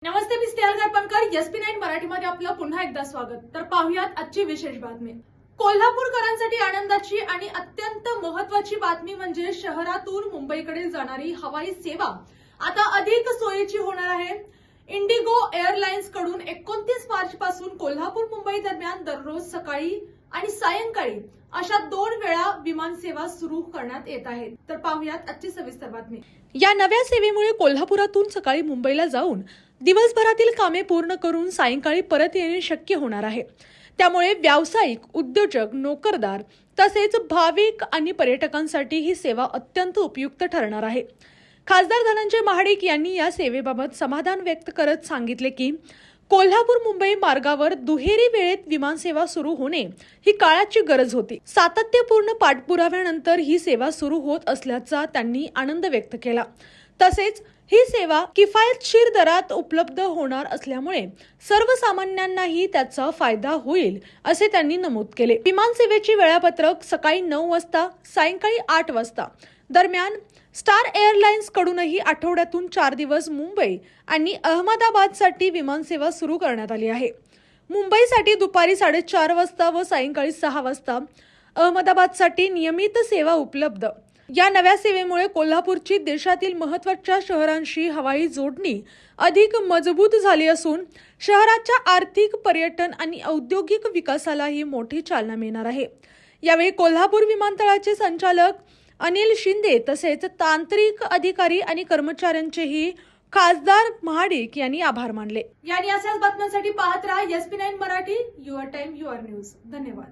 नमस्ते, मी Snehal Gaikwad, SP9 मराठीमध्ये आपलं पुन्हा एकदा स्वागत। तर पाहूयात आजची विशेष बातमी। कोल्हापूरकरांसाठी आनंदाची आणि अत्यंत महत्त्वाची बातमी म्हणजे शहरातून मुंबईकडे जाणारी हवाई सेवा आता अधिक सोयीची होणार आहे। इंडिगो एअरलाइन्स कडून 29 मार्च पासून कोल्हापूर मुंबई दरम्यान दररोज सकाळी आणि सायंकाळी अशा 2 वेळा विमान सेवा सुरू करण्यात येत आहे। तर पाहूयात आजची सविस्तर बातमी। या नव्या सेवेमुळे कोल्हापुरातून सकाळी मुंबईला जाऊन दिवसभरातील कामे पूर्ण करून सायंकाळी परत येणे शक्य होणार आहे। त्यामुळे व्यावसायिक, उद्योजक, नोकरदार तसेच भाविक आणि पर्यटकांसाठी ही सेवा अत्यंत उपयुक्त ठरणार आहे। खासदार धनंजय महाडिक यांनी या सेवेबाबत समाधान व्यक्त करत सांगितले की कोल्हापूर मुंबई मार्गावर दुहेरी वेळेत विमानसेवा सुरू होणे ही काळाची गरज होती। सातत्यपूर्ण पाठपुराव्यानंतर ही सेवा सुरू होत असल्याचा त्यांनी आनंद व्यक्त केला। तसेच ही सेवा किफायतशीर दरात उपलब्ध होणार असल्यामुळे सर्वसामान्यांनाही त्याचा फायदा होईल असे त्यांनी नमूद केले। विमान सेवेची वेळापत्रक सकाळी 9 वाजता सायंकाळी 8 वाजता दरम्यान स्टार एअरलाइन्स कडूनही आठवड्यातून 4 दिवस मुंबई आणि अहमदाबादसाठी विमानसेवा सुरू करण्यात आली आहे। मुंबईसाठी दुपारी 4:30 वाजता व सायंकाळी 6 वाजता, अहमदाबादसाठी नियमित सेवा उपलब्ध। या नव्या सेवेमुळे कोल्हापूरची देशातील महत्त्वाच्या शहरांशी हवाई जोडणी अधिक मजबूत झाली असून शहराच्या आर्थिक, पर्यटन आणि औद्योगिक विकासालाही मोठी चालना मिळणार आहे। यावेळी कोल्हापूर विमानतळाचे संचालक अनिल शिंदे तसेच तांत्रिक अधिकारी आणि कर्मचाऱ्यांचेही खासदार महाडिक यांनी आभार मानले। यानी अशाच बातम्यांसाठी पाहत राहा SP9 Marathi, your time your news. धन्यवाद।